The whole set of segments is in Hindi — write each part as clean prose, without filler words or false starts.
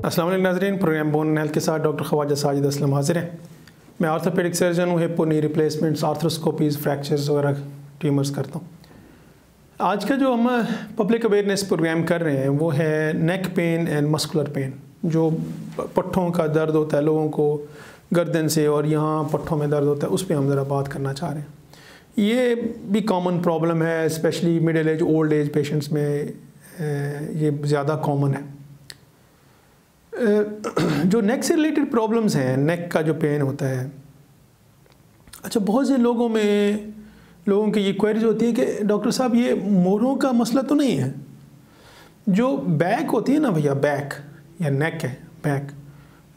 अस्सलाम वालेकुम नाज़रीन, प्रोग्राम बोन हेल्थ के साथ डॉक्टर ख्वाजा साजिद असलम हाजिर हैं। मैं आर्थोपेडिक सर्जन हूँ, हिप नी रिप्लेसमेंट्स, आर्थ्रोस्कोपीज़, फ्रैक्चर्स वगैरह ट्यूमर्स करता हूँ। आज का जो हम पब्लिक अवेयरनेस प्रोग्राम कर रहे हैं वो है neck pain and muscular pain. जो पट्ठों का दर्द होता है लोगों को गर्दन से और यहाँ पट्ठों में दर्द होता है, उस पर हम ज़रा बात करना चाह रहे हैं। ये भी कॉमन प्रॉब्लम है, specially middle age old age patients में ये ज़्यादा कॉमन है। जो नेक से रिलेटेड प्रॉब्लम्स हैं, नेक का जो पेन होता है, अच्छा बहुत से लोगों की ये क्वेरीज होती है कि डॉक्टर साहब ये मोरों का मसला तो नहीं है। जो बैक होती है ना भैया, बैक या नेक है, बैक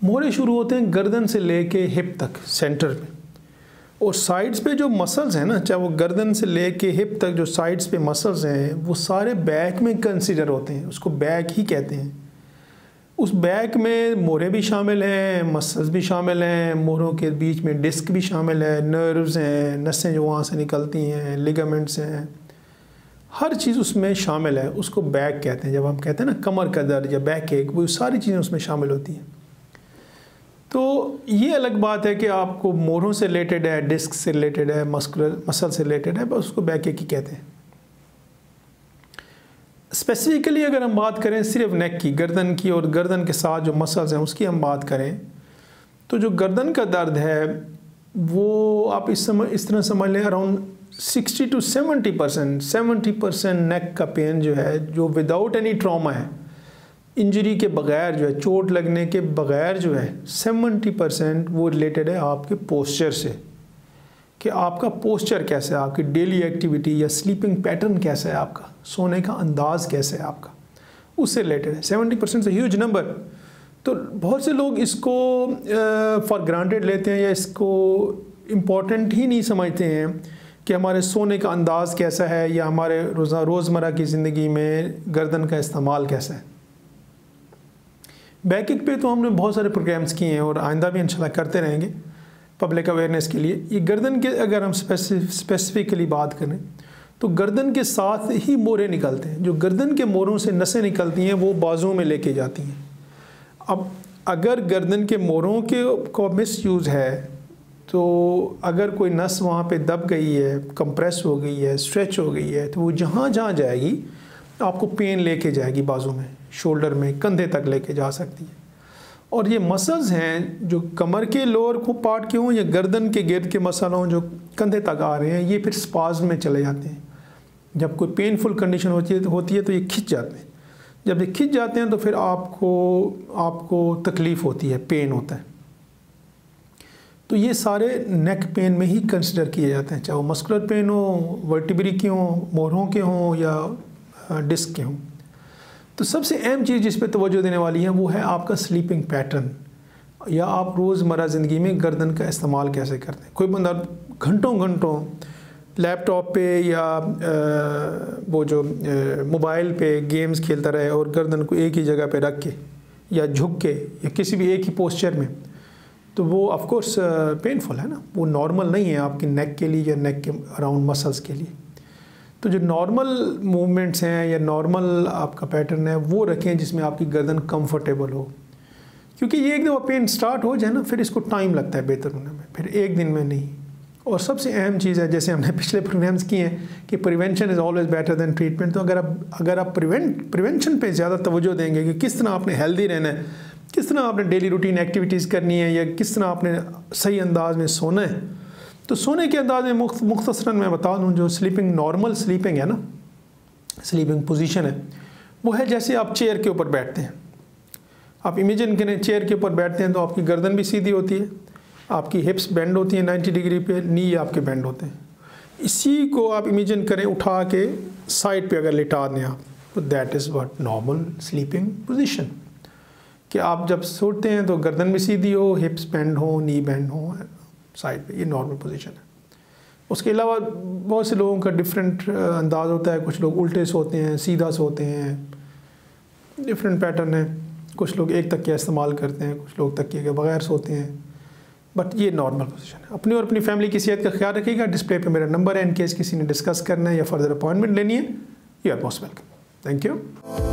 मोरे शुरू होते हैं गर्दन से लेके हिप तक सेंटर में, और साइड्स पे जो मसल्स हैं ना, चाहे वो गर्दन से लेके हिप तक जो साइड्स पे मसल्स हैं वो सारे बैक में कंसीडर होते हैं, उसको बैक ही कहते हैं। उस बैक में मोरे भी शामिल हैं, मसल्स भी शामिल हैं, मोरों के बीच में डिस्क भी शामिल है, नर्व्स हैं, नसें जो वहाँ से निकलती हैं, लिगामेंट्स हैं, हर चीज़ उसमें शामिल है, उसको बैक कहते हैं। जब हम कहते हैं ना कमर का दर्द या बैक एक, वो सारी चीज़ें उसमें शामिल होती हैं। तो ये अलग बात है कि आपको मोरों से रिलेटेड है, डिस्क से रिलेटेड है, मसल से रिलेटेड है, बस उसको बैक एक ही कहते हैं। स्पेसिफिकली अगर हम बात करें सिर्फ नेक की, गर्दन की, और गर्दन के साथ जो मसल्स हैं उसकी हम बात करें, तो जो गर्दन का दर्द है वो आप इस तरह समझ लें, अराउंड 60 to 70% नेक का पेन जो है, जो विदाउट एनी ट्रॉमा है, इंजरी के बग़ैर जो है, चोट लगने के बग़ैर जो है, 70% वो रिलेटेड है आपके पोस्चर से, कि आपका पोस्चर कैसा है, आपकी डेली एक्टिविटी या स्लीपिंग पैटर्न कैसा है, आपका सोने का अंदाज़ कैसा है आपका, उससे रिलेटेड है। 70% से ह्यूज नंबर। तो बहुत से लोग इसको फॉर ग्रांटेड लेते हैं या इसको इम्पॉर्टेंट ही नहीं समझते हैं कि हमारे सोने का अंदाज़ कैसा है या हमारे रोज़मर्रा की ज़िंदगी में गर्दन का इस्तेमाल कैसा है। बैकिंग पे तो हमने बहुत सारे प्रोग्राम्स किए हैं और आइंदा भी इंशाल्लाह करते रहेंगे पब्लिक अवेयरनेस के लिए। ये गर्दन के अगर हम स्पेसिफिकली बात करें तो गर्दन के साथ ही मोरे निकलते हैं। जो गर्दन के मोरों से नसें निकलती हैं वो बाजुओं में लेके जाती हैं। अब अगर गर्दन के मोरों को मिसयूज़ है, तो अगर कोई नस वहाँ पे दब गई है, कंप्रेस हो गई है, स्ट्रेच हो गई है, तो वो जहाँ जाएगी आपको पेन लेके जाएगी, बाजू में, शोल्डर में, कंधे तक लेके जा सकती है। और ये मसल्स हैं जो कमर के लोअर को पार्ट के हों या गर्दन के गिर्द के मसल हों जो कंधे तक आ रहे हैं, ये फिर स्पाज़्म में चले जाते हैं। जब कोई पेनफुल कंडीशन होती है तो ये खिंच जाते हैं। जब ये खिंच जाते हैं तो फिर आपको तकलीफ़ होती है, पेन होता है। तो ये सारे नेक पेन में ही कंसिडर किए जाते हैं, चाहे वो मस्कुलर पेन हो, वर्टिब्री के हों, मोरों के हों या डिस्क के हों। तो सबसे अहम चीज़ जिस पे तवज्जो देने वाली है वो है आपका स्लीपिंग पैटर्न, या आप रोज़मर्रा ज़िंदगी में गर्दन का इस्तेमाल कैसे करते हैं। कोई बंदा घंटों लैपटॉप पे या वो जो मोबाइल पे गेम्स खेलता रहे और गर्दन को एक ही जगह पे रख के या झुक के या किसी भी एक ही पोस्चर में, तो वो ऑफ कोर्स पेनफुल है ना, वो नॉर्मल नहीं है आपकी नेक के लिए या नेक के अराउंड मसल्स के लिए। तो जो नॉर्मल मूवमेंट्स हैं या नॉर्मल आपका पैटर्न है वो रखें जिसमें आपकी गर्दन कंफर्टेबल हो, क्योंकि ये एक दफ़ा पेन स्टार्ट हो जाए ना फिर इसको टाइम लगता है बेहतर होने में, फिर एक दिन में नहीं। और सबसे अहम चीज़ है, जैसे हमने पिछले प्रोग्राम्स किए हैं कि prevention is always better than treatment. तो अगर आप प्रिवेंशन पे ज़्यादा तवज्जो देंगे कि किस तरह आपने हेल्दी रहना है, किस तरह आपने डेली रूटीन एक्टिविटीज़ करनी है, या किस तरह आपने सही अंदाज में सोना है, तो सोने के अंदाज में मुख्तसरन मैं बता दूं, जो स्लीपिंग, नॉर्मल स्लीपिंग है ना, स्लीपिंग पोजीशन है, वो है जैसे आप चेयर के ऊपर बैठते हैं। आप इमेजिन करें चेयर के ऊपर बैठते हैं तो आपकी गर्दन भी सीधी होती है, आपकी हिप्स बेंड होती हैं 90 डिग्री पे, नी आपके बेंड होते हैं। इसी को आप इमेजिन करें उठा के साइड पे अगर लिटा दें आप, तो that is what normal sleeping position, कि आप जब सोते हैं तो गर्दन भी सीधी हो, हिप्स बेंड हो, नी बेंड हो साइड पे, ये नॉर्मल पोजीशन है। उसके अलावा बहुत से लोगों का डिफरेंट अंदाज़ होता है, कुछ लोग उल्टे सोते हैं, सीधा सोते हैं, डिफरेंट पैटर्न है। कुछ लोग एक तकिया इस्तेमाल करते हैं, कुछ लोग तकिए के बगैर सोते हैं, बट ये नॉर्मल पोजीशन है। अपनी और अपनी फैमिली की सेहत का ख्याल रखिएगा। डिस्प्ले पे मेरा नंबर है, इन केस किसी ने डिस्कस करना है या फर्दर अपॉइंटमेंट लेनी है, you are most welcome. Thank you.